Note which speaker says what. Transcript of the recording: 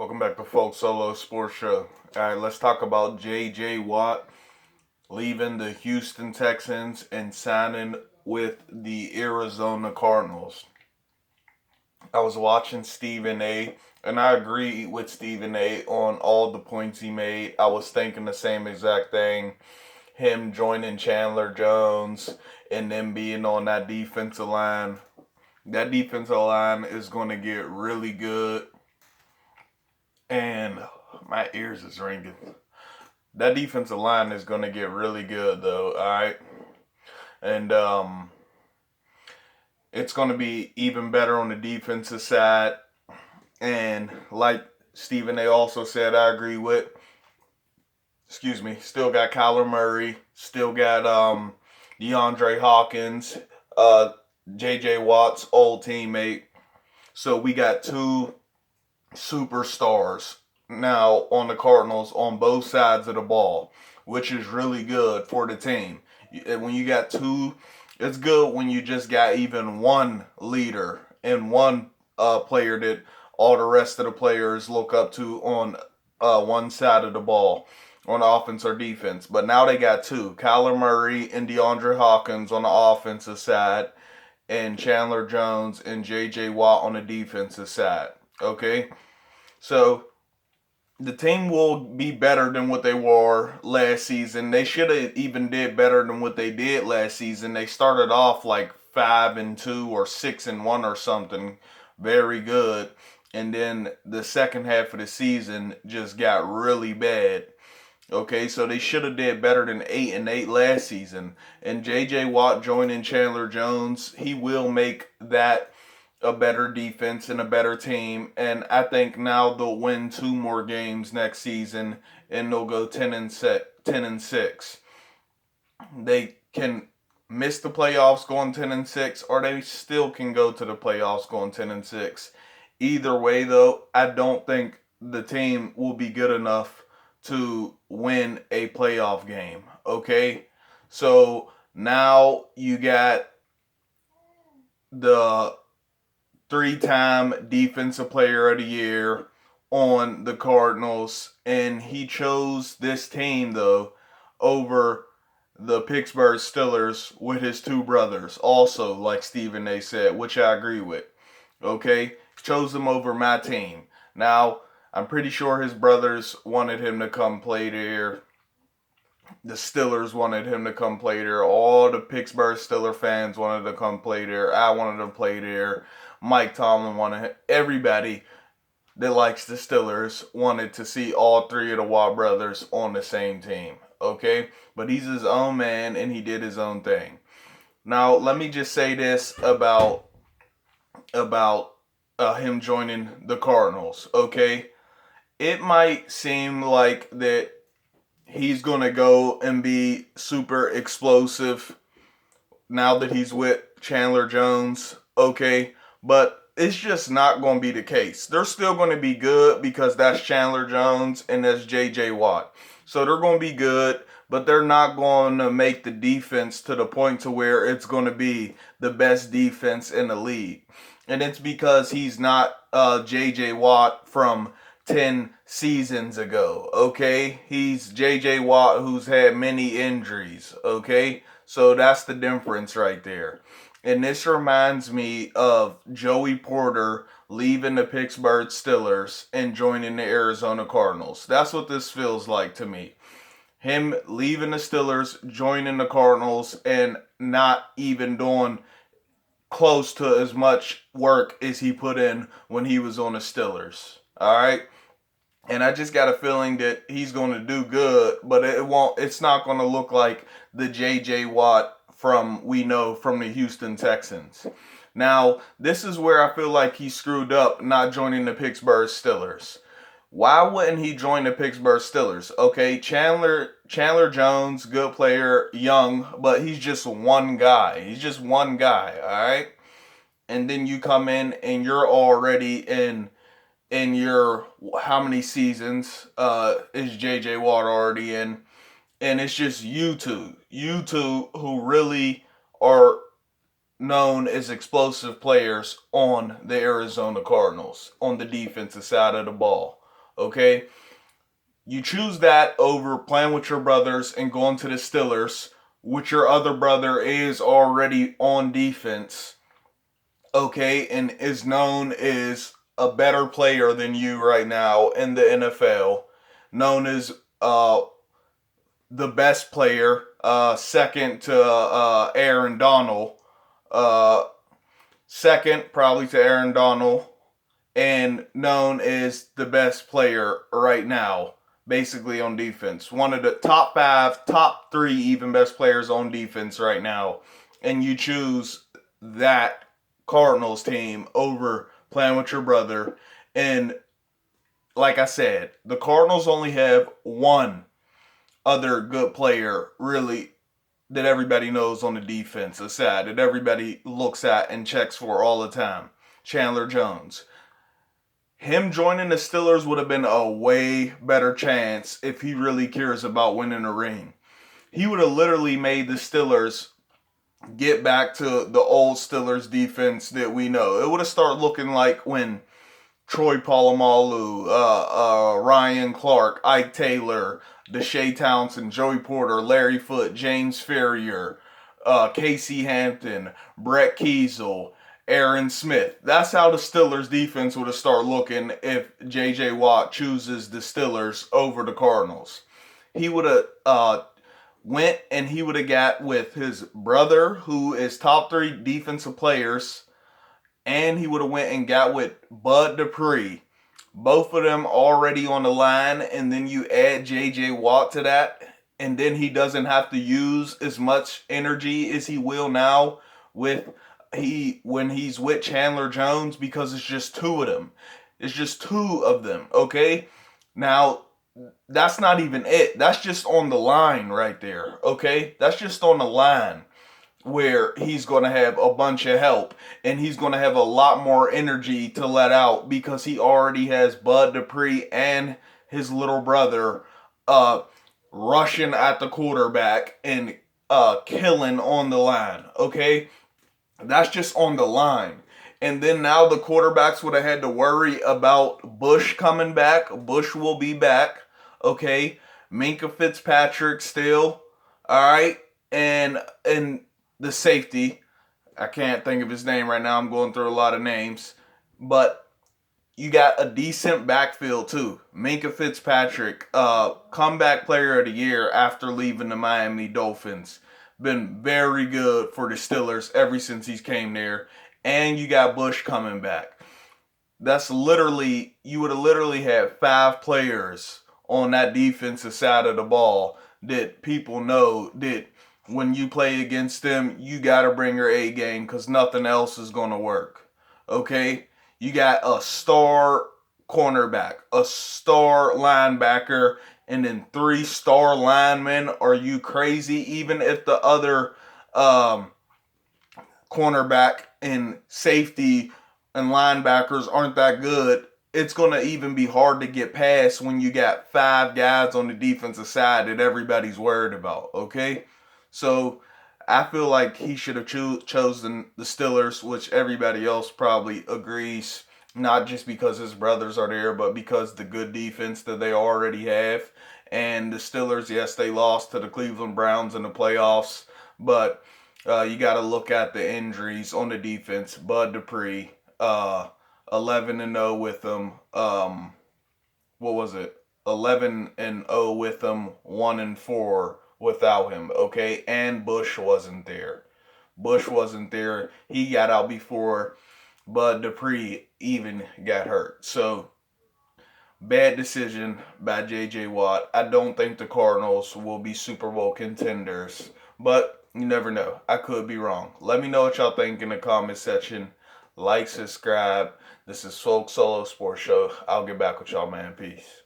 Speaker 1: Welcome back to Folk Solo Sports Show. All right, let's talk about J.J. Watt leaving the Houston Texans and signing with the Arizona Cardinals. I was watching Stephen A. and I agree with Stephen A. on all the points he made. I was thinking the same exact thing. Him joining Chandler Jones and them being on that defensive line. That defensive line is going to get really good. And my ears is ringing. That defensive line is going to get really good, though. All right, and it's going to be even better on the defensive side. And like Stephen A. also said, I agree with. Excuse me. Still got Kyler Murray. Still got DeAndre Hawkins. J.J. Watt's old teammate. So we got two superstars now on the Cardinals on both sides of the ball, which is really good for the team. When you got two, it's good when you just got even one leader and one player that all the rest of the players look up to on one side of the ball on offense or defense. But now they got two, Kyler Murray and DeAndre Hawkins on the offensive side, and Chandler Jones and J.J. Watt on the defensive side. Okay? So the team will be better than what they were last season. They should have even did better than what they did last season. They started off like 5-2 or 6-1 or something, very good, and then the second half of the season just got really bad. Okay, so they should have did better than 8-8 last season. And J.J. Watt joining Chandler Jones, he will make that a better defense and a better team. And I think now they'll win two more games next season and they'll go 10-6. They can miss the playoffs going 10-6, or they still can go to the playoffs going 10-6. Either way, though, I don't think the team will be good enough to win a playoff game. Okay? So now you got the three-time Defensive Player of the Year on the Cardinals, and he chose this team, though, over the Pittsburgh Steelers with his two brothers, also, like Stephen A. said, which I agree with. Okay? Chose them over my team. Now, I'm pretty sure his brothers wanted him to come play there. The Steelers wanted him to come play there. All the Pittsburgh Steelers fans wanted to come play there. I wanted to play there. Mike Tomlin wanted, everybody that likes the Steelers wanted to see all three of the Watt brothers on the same team. Okay? But he's his own man and he did his own thing. Now, let me just say this about him joining the Cardinals. Okay? It might seem like that he's going to go and be super explosive now that he's with Chandler Jones, okay? But it's just not going to be the case. They're still going to be good because that's Chandler Jones and that's J.J. Watt. So they're going to be good, but they're not going to make the defense to the point to where it's going to be the best defense in the league. And it's because he's not J.J. Watt from 10 seasons ago, okay? He's J.J. Watt who's had many injuries, okay? So that's the difference right there. And this reminds me of Joey Porter leaving the Pittsburgh Steelers and joining the Arizona Cardinals. That's what this feels like to me. Him leaving the Steelers, joining the Cardinals, and not even doing close to as much work as he put in when he was on the Steelers. All right? And I just got a feeling that he's going to do good, but it's not going to look like the J.J. Watt we know from the Houston Texans. Now, this is where I feel like he screwed up not joining the Pittsburgh Steelers. Why wouldn't he join the Pittsburgh Steelers? Okay, Chandler Jones, good player, young, but he's just one guy. He's just one guy, all right? And then you come in and you're already in your, how many seasons is J.J. Watt already in? And it's just you two who really are known as explosive players on the Arizona Cardinals on the defensive side of the ball. Okay? You choose that over playing with your brothers and going to the Steelers, which your other brother is already on defense, okay, and is known as a better player than you right now in the NFL, known as the best player, second to Aaron Donald, uh, second probably to Aaron Donald, and known as the best player right now, basically on defense. One of the top five, top three, even best players on defense right now. And you choose that Cardinals team over playing with your brother. And like I said, the Cardinals only have one other good player, really, that everybody knows on the defensive side, that everybody looks at and checks for all the time: Chandler Jones. Him joining the Steelers would have been a way better chance if he really cares about winning a ring. He would have literally made the Steelers get back to the old Steelers defense that we know. It would have started looking like when Troy Polamalu, Ryan Clark, Ike Taylor, Deshae Townsend, Joey Porter, Larry Foote, James Ferrier, Casey Hampton, Brett Kiesel, Aaron Smith. That's how the Steelers defense would have started looking if J.J. Watt chooses the Steelers over the Cardinals. He would have went and he would have got with his brother, who is top three defensive players, and he would have went and got with Bud Dupree. Both of them already on the line, and then you add J.J. Watt to that, and then he doesn't have to use as much energy as he will now when he's with Chandler Jones, because it's just two of them. It's just two of them, okay? Now, that's not even it. That's just on the line right there, okay? That's just on the line where he's going to have a bunch of help and he's going to have a lot more energy to let out because he already has Bud Dupree and his little brother rushing at the quarterback and killing on the line, okay? That's just on the line. And then now the quarterbacks would have had to worry about Bush coming back. Bush will be back, okay? Minkah Fitzpatrick still, all right? And the safety, I can't think of his name right now. I'm going through a lot of names. But you got a decent backfield too. Minkah Fitzpatrick, comeback player of the year after leaving the Miami Dolphins. Been very good for the Steelers ever since he's came there. And you got Bush coming back. That's literally, you would have literally had 5 players on that defensive side of the ball that people know that when you play against them, you got to bring your A game because nothing else is going to work. Okay? You got a star cornerback, a star linebacker, and then 3 star linemen. Are you crazy? Even if the other cornerback and safety and linebackers aren't that good, it's going to even be hard to get past when you got 5 guys on the defensive side that everybody's worried about, okay? So I feel like he should have chosen the Steelers, which everybody else probably agrees, not just because his brothers are there, but because the good defense that they already have. And the Steelers, yes, they lost to the Cleveland Browns in the playoffs, but you got to look at the injuries on the defense. Bud Dupree, 11-0 with them. What was it? 11-0 with them, 1-4 without him. Okay, and Bush wasn't there. Bush wasn't there. He got out before Bud Dupree even got hurt. So bad decision by J.J. Watt. I don't think the Cardinals will be Super Bowl contenders, but you never know. I could be wrong. Let me know what y'all think in the comment section. Like, subscribe. This is Folk Solo Sports Show. I'll get back with y'all, man. Peace.